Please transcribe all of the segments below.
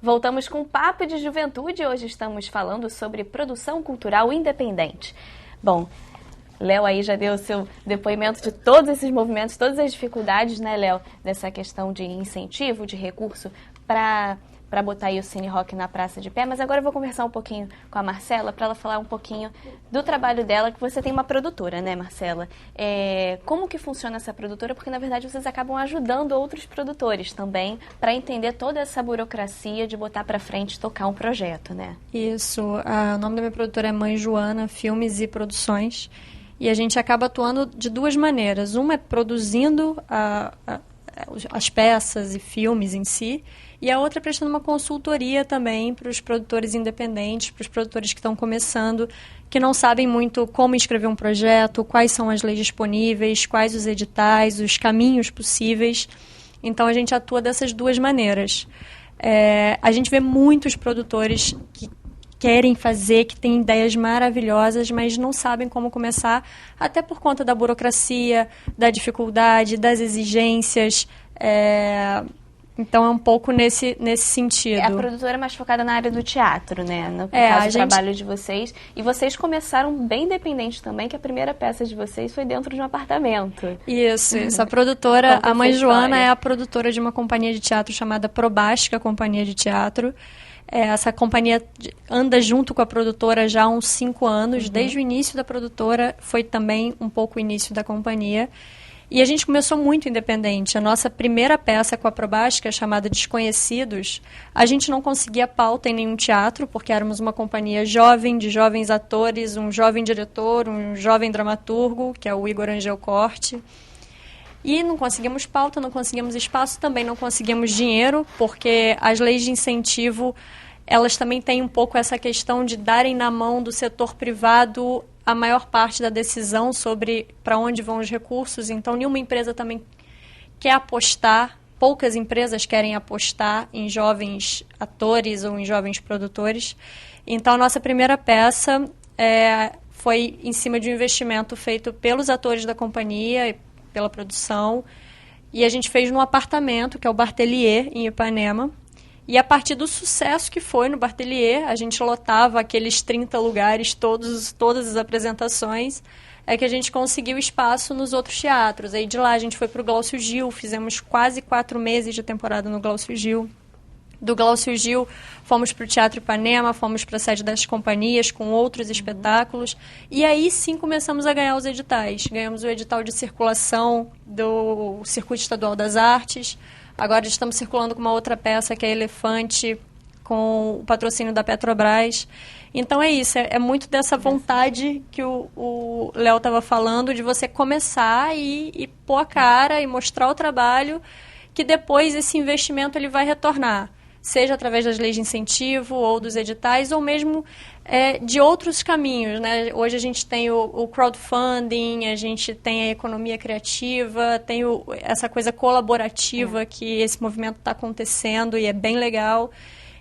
Voltamos com um Papo de Juventude. Hoje estamos falando sobre produção cultural independente. Bom, Léo aí já deu o seu depoimento de todos esses movimentos, todas as dificuldades, né, Léo, dessa questão de incentivo, de recurso para botar aí o Cine Rock na praça de pé. Mas agora eu vou conversar um pouquinho com a Marcela para ela falar um pouquinho do trabalho dela, que você tem uma produtora, né, Marcela? Como que funciona essa produtora? Porque, na verdade, vocês acabam ajudando outros produtores também para entender toda essa burocracia de botar para frente, tocar um projeto, né? Isso. O nome da minha produtora é Mãe Joana Filmes e Produções. E a gente acaba atuando de duas maneiras. Uma é produzindo as peças e filmes em si, e a outra é prestando uma consultoria também para os produtores independentes, para os produtores que estão começando, que não sabem muito como escrever um projeto, quais são as leis disponíveis, quais os editais, os caminhos possíveis. Então, a gente atua dessas duas maneiras. A gente vê muitos produtores que querem fazer, que têm ideias maravilhosas, mas não sabem como começar, até por conta da burocracia, da dificuldade, das exigências. Então, é um pouco nesse sentido. A produtora é mais focada na área do teatro, né? No caso do trabalho de vocês. E vocês começaram bem independente também, que a primeira peça de vocês foi dentro de um apartamento. Isso. A produtora, a Mãe Joana, é a produtora de uma companhia de teatro chamada Probástica Companhia de Teatro. Essa companhia anda junto com a produtora já há uns 5 anos. Desde o início da produtora, foi também um pouco o início da companhia. E a gente começou muito independente. A nossa primeira peça com a Probástica, chamada Desconhecidos, a gente não conseguia pauta em nenhum teatro, porque éramos uma companhia jovem, de jovens atores, um jovem diretor, um jovem dramaturgo, que é o Igor Angel Corte. E não conseguimos pauta, não conseguimos espaço, também não conseguimos dinheiro, porque as leis de incentivo, elas também têm um pouco essa questão de darem na mão do setor privado a maior parte da decisão sobre para onde vão os recursos. Então, nenhuma empresa também quer apostar, poucas empresas querem apostar em jovens atores ou em jovens produtores. Então, a nossa primeira peça foi em cima de um investimento feito pelos atores da companhia, pela produção, e a gente fez num apartamento, que é o Bartelier, em Ipanema. E a partir do sucesso que foi no Bartelier, a gente lotava aqueles 30 lugares, todas as apresentações, que a gente conseguiu espaço nos outros teatros. Aí de lá a gente foi para o Glaucio Gil, fizemos quase 4 meses de temporada no Glaucio Gil. Do Glaucio Gil, fomos para o Teatro Ipanema, fomos para a sede das companhias com outros espetáculos. E aí sim começamos a ganhar os editais. Ganhamos o edital de circulação do Circuito Estadual das Artes. Agora estamos circulando com uma outra peça, que é Elefante, com o patrocínio da Petrobras. Então é isso, é muito dessa vontade que o Léo estava falando, de você começar e pôr a cara e mostrar o trabalho, que depois esse investimento ele vai retornar. Seja através das leis de incentivo ou dos editais, ou mesmo de outros caminhos, né? Hoje a gente tem o crowdfunding, a gente tem a economia criativa, tem essa coisa colaborativa que esse movimento está acontecendo e é bem legal.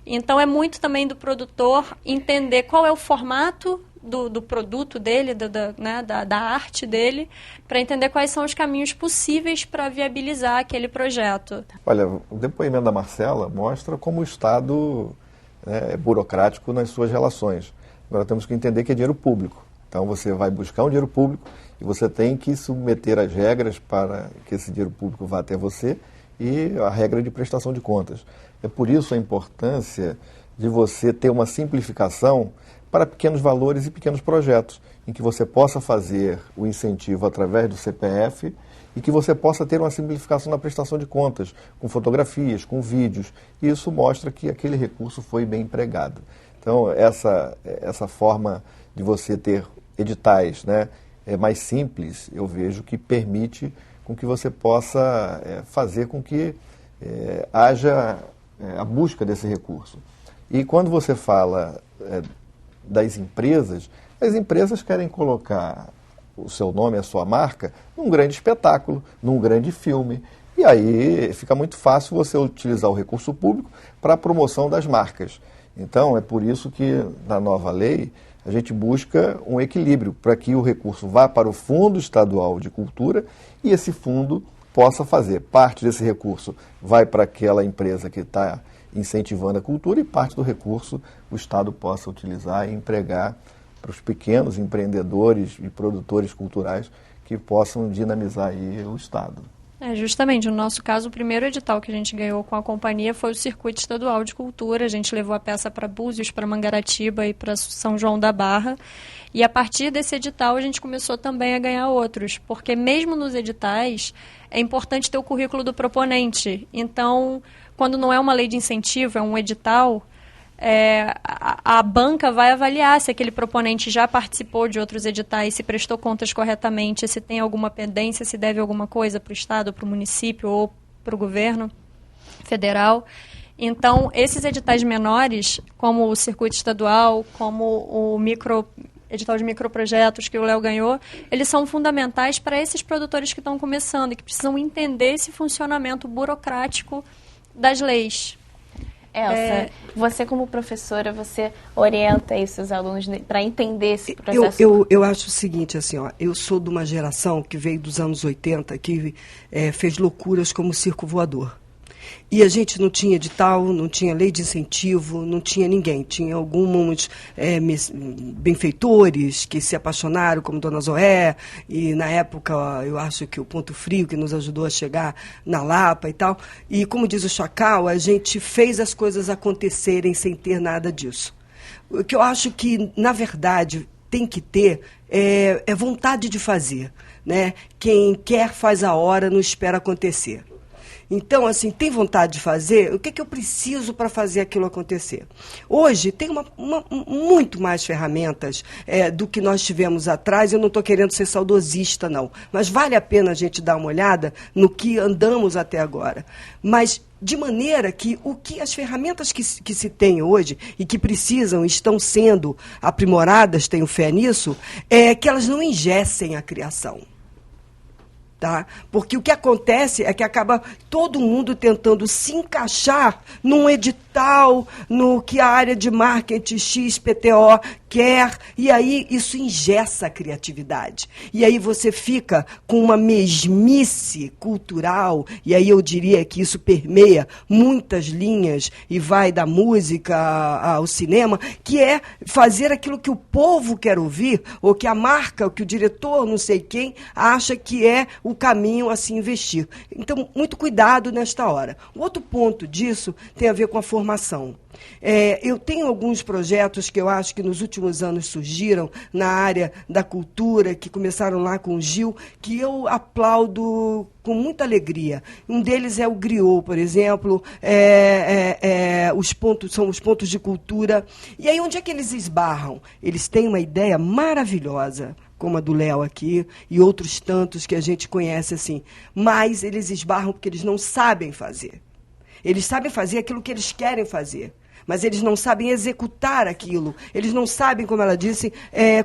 Então, é muito também do produtor entender qual é o formato do produto dele, da arte dele, para entender quais são os caminhos possíveis para viabilizar aquele projeto. Olha, o depoimento da Marcela mostra como o Estado é burocrático nas suas relações. Agora temos que entender que é dinheiro público. Então você vai buscar um dinheiro público e você tem que submeter as regras para que esse dinheiro público vá até você e a regra de prestação de contas. É por isso a importância de você ter uma simplificação para pequenos valores e pequenos projetos, em que você possa fazer o incentivo através do CPF e que você possa ter uma simplificação na prestação de contas, com fotografias, com vídeos. E isso mostra que aquele recurso foi bem empregado. Então, essa forma de você ter editais, né, mais simples, eu vejo que permite com que você possa fazer com que haja a busca desse recurso. E quando você fala das empresas, as empresas querem colocar o seu nome, a sua marca, num grande espetáculo, num grande filme. E aí fica muito fácil você utilizar o recurso público para a promoção das marcas. Então, é por isso que, na nova lei, a gente busca um equilíbrio para que o recurso vá para o Fundo Estadual de Cultura e esse fundo possa fazer parte desse recurso, vai para aquela empresa que está incentivando a cultura e parte do recurso o Estado possa utilizar e empregar para os pequenos empreendedores e produtores culturais que possam dinamizar aí o Estado. Justamente, no nosso caso, o primeiro edital que a gente ganhou com a companhia foi o Circuito Estadual de Cultura. A gente levou a peça para Búzios, para Mangaratiba e para São João da Barra. E a partir desse edital a gente começou também a ganhar outros, porque mesmo nos editais é importante ter o currículo do proponente. Então, quando não é uma lei de incentivo, é um edital, a banca vai avaliar se aquele proponente já participou de outros editais, se prestou contas corretamente, se tem alguma pendência, se deve alguma coisa para o Estado, para o município ou para o governo federal. Então, esses editais menores, como o Circuito Estadual, como o edital de microprojetos que o Léo ganhou, eles são fundamentais para esses produtores que estão começando e que precisam entender esse funcionamento burocrático das leis. Elsa, você como professora, você orienta aí seus alunos para entender esse processo? Eu acho o seguinte, assim, eu sou de uma geração que veio dos anos 80, que fez loucuras como o circo voador. E a gente não tinha edital, não tinha lei de incentivo, não tinha ninguém. Tinha alguns benfeitores que se apaixonaram, como Dona Zoé, e na época eu acho que o Ponto Frio, que nos ajudou a chegar na Lapa e tal. E como diz o Chacal, a gente fez as coisas acontecerem sem ter nada disso. O que eu acho que, na verdade, tem que ter é vontade de fazer, né? Quem quer faz a hora, não espera acontecer. Então, assim, tem vontade de fazer? O que eu preciso para fazer aquilo acontecer? Hoje, tem muito mais ferramentas do que nós tivemos atrás. Eu não estou querendo ser saudosista, não. Mas vale a pena a gente dar uma olhada no que andamos até agora. Mas de maneira que as ferramentas que se tem hoje e que estão sendo aprimoradas, tenho fé nisso, que elas não engessem a criação. Tá? Porque o que acontece é que acaba todo mundo tentando se encaixar num edital, no que a área de marketing XPTO quer, e aí isso engessa a criatividade. E aí você fica com uma mesmice cultural, e aí eu diria que isso permeia muitas linhas e vai da música ao cinema, que é fazer aquilo que o povo quer ouvir, ou que a marca, ou que o diretor, não sei quem, acha que é o caminho a se investir. Então, muito cuidado nesta hora. O outro ponto disso tem a ver com a formação. Eu tenho alguns projetos que eu acho que nos últimos anos surgiram na área da cultura, que começaram lá com o Gil, que eu aplaudo com muita alegria. Um deles é o Griot, por exemplo, são os pontos de cultura. E aí, onde é que eles esbarram? Eles têm uma ideia maravilhosa, como a do Léo aqui, e outros tantos que a gente conhece assim. Mas eles esbarram porque eles não sabem fazer. Eles sabem fazer aquilo que eles querem fazer, mas eles não sabem executar aquilo. Eles não sabem, como ela disse,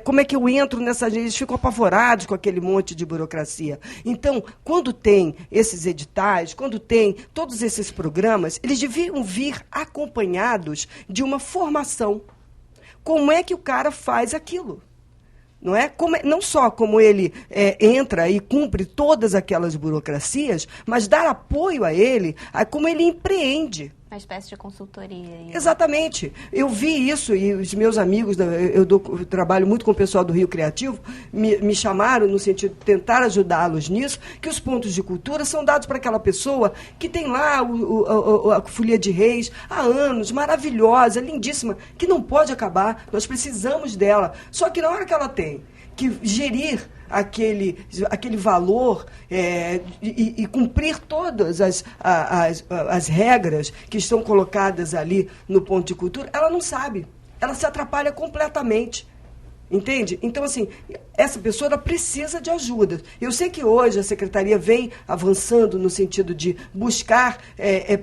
como é que eu entro nessa... Eles ficam apavorados com aquele monte de burocracia. Então, quando tem esses editais, quando tem todos esses programas, eles deviam vir acompanhados de uma formação. Como é que o cara faz aquilo? Não é? Não só como ele entra e cumpre todas aquelas burocracias, mas dar apoio a ele, a como ele empreende. Uma espécie de consultoria. Exatamente. Eu vi isso e os meus amigos, eu trabalho muito com o pessoal do Rio Criativo, me chamaram no sentido de tentar ajudá-los nisso, que os pontos de cultura são dados para aquela pessoa que tem lá a Folia de Reis há anos, maravilhosa, lindíssima, que não pode acabar, nós precisamos dela. Só que na hora que ela tem que gerir aquele valor e cumprir todas as regras que estão colocadas ali no ponto de cultura, ela não sabe. Ela se atrapalha completamente. Entende? Então, assim, essa pessoa ela precisa de ajuda. Eu sei que hoje a Secretaria vem avançando no sentido de buscar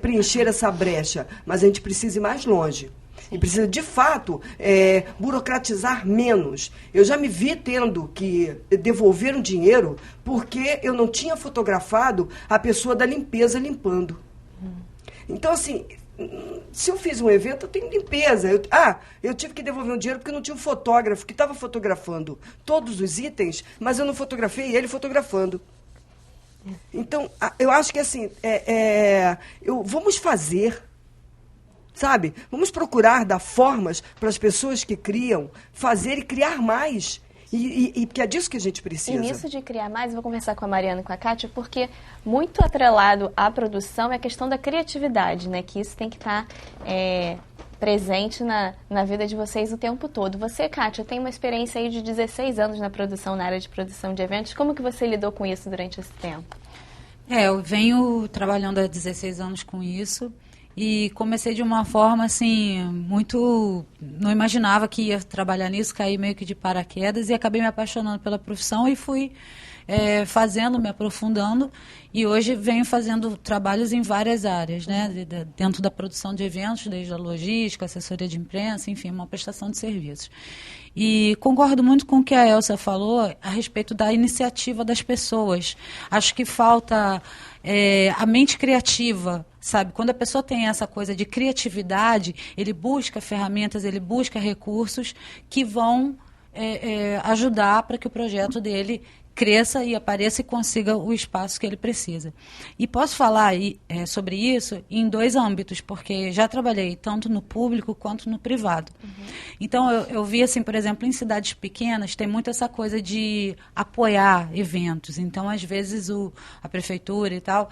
preencher essa brecha, mas a gente precisa ir mais longe. E precisa, de fato, burocratizar menos. Eu já me vi tendo que devolver um dinheiro porque eu não tinha fotografado a pessoa da limpeza limpando. Então, assim, se eu fiz um evento, eu tenho limpeza. Eu tive que devolver um dinheiro porque não tinha um fotógrafo que estava fotografando todos os itens, mas eu não fotografei ele fotografando. Então, eu acho que, assim, vamos fazer... sabe? Vamos procurar dar formas para as pessoas que criam fazer e criar mais. E porque é disso que a gente precisa. E nisso de criar mais, eu vou conversar com a Mariana e com a Kátia, porque muito atrelado à produção é a questão da criatividade, né? Que isso tem que estar presente na vida de vocês o tempo todo. Você, Kátia, tem uma experiência aí de 16 anos na área de produção de eventos. Como que você lidou com isso durante esse tempo? Eu venho trabalhando há 16 anos com isso. E comecei de uma forma, assim, muito... Não imaginava que ia trabalhar nisso, caí meio que de paraquedas e acabei me apaixonando pela profissão e fui fazendo, me aprofundando. E hoje venho fazendo trabalhos em várias áreas, né? Dentro da produção de eventos, desde a logística, assessoria de imprensa, enfim, uma prestação de serviços. E concordo muito com o que a Elsa falou a respeito da iniciativa das pessoas. Acho que falta a mente criativa, sabe? Quando a pessoa tem essa coisa de criatividade, ele busca ferramentas, ele busca recursos que vão ajudar para que o projeto dele cresça e apareça e consiga o espaço que ele precisa. E posso falar sobre isso em 2 âmbitos, porque já trabalhei tanto no público quanto no privado. Então, eu vi, assim, por exemplo, em cidades pequenas, tem muito essa coisa de apoiar eventos. Então, às vezes, a prefeitura e tal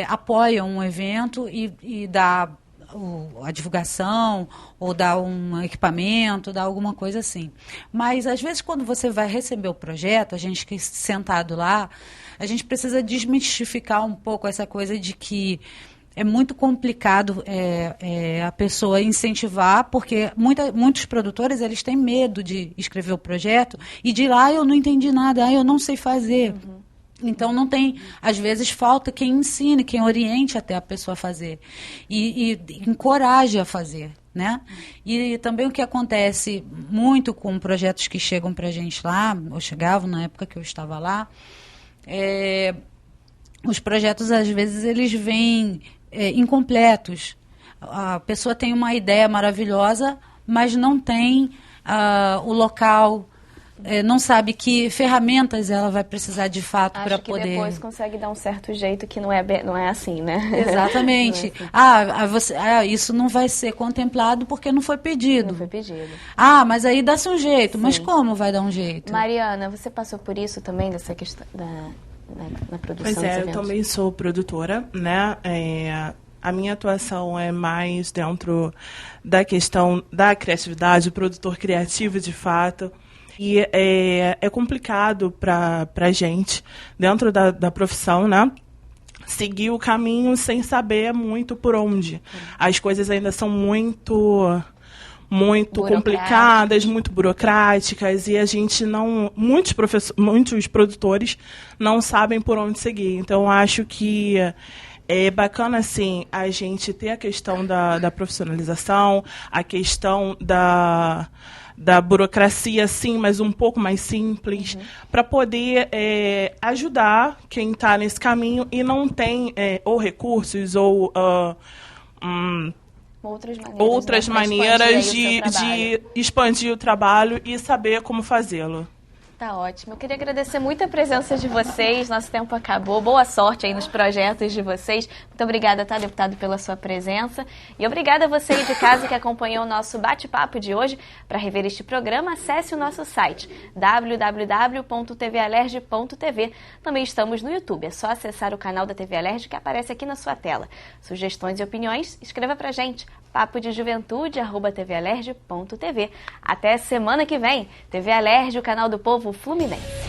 apoia um evento e dá a divulgação, ou dá um equipamento, dá alguma coisa assim. Mas, às vezes, quando você vai receber o projeto, a gente que sentado lá, a gente precisa desmistificar um pouco essa coisa de que é muito complicado a pessoa incentivar, porque muitos produtores eles têm medo de escrever o projeto e de ir lá, eu não entendi nada, eu não sei fazer. Então, não tem, às vezes, falta quem ensine, quem oriente até a pessoa a fazer. E encoraje a fazer, né? E também o que acontece muito com projetos que chegam para a gente lá, ou chegavam na época que eu estava lá, os projetos, às vezes, eles vêm incompletos. A pessoa tem uma ideia maravilhosa, mas não tem o local... não sabe que ferramentas ela vai precisar de fato para poder... Acho que depois consegue dar um certo jeito que não é assim, né? Exatamente. Isso não vai ser contemplado porque não foi pedido. Não foi pedido. Mas aí dá-se um jeito. Sim. Mas como vai dar um jeito? Mariana, você passou por isso também, dessa questão na produção dos eventos? Eu também sou produtora, né? A minha atuação é mais dentro da questão da criatividade, o produtor criativo de fato. E é complicado para a gente, dentro da profissão, né, seguir o caminho sem saber muito por onde. As coisas ainda são muito complicadas, muito burocráticas, e a gente não... Muitos produtores não sabem por onde seguir. Então, acho que é bacana, assim, a gente ter a questão da profissionalização, a questão da burocracia, sim, mas um pouco mais simples, para poder ajudar quem está nesse caminho e não tem ou recursos ou outras maneiras de expandir o trabalho e saber como fazê-lo. Tá ótimo. Eu queria agradecer muito a presença de vocês. Nosso tempo acabou. Boa sorte aí nos projetos de vocês. Muito obrigada, tá, deputado, pela sua presença. E obrigada a você aí de casa que acompanhou o nosso bate-papo de hoje. Para rever este programa, acesse o nosso site www.tvalerj.tv. Também estamos no YouTube. É só acessar o canal da TV Alerj que aparece aqui na sua tela. Sugestões e opiniões? Escreva pra gente. papodejuventude@tvalerj.tv. Até semana que vem. TV Alerj, o canal do povo fluminense.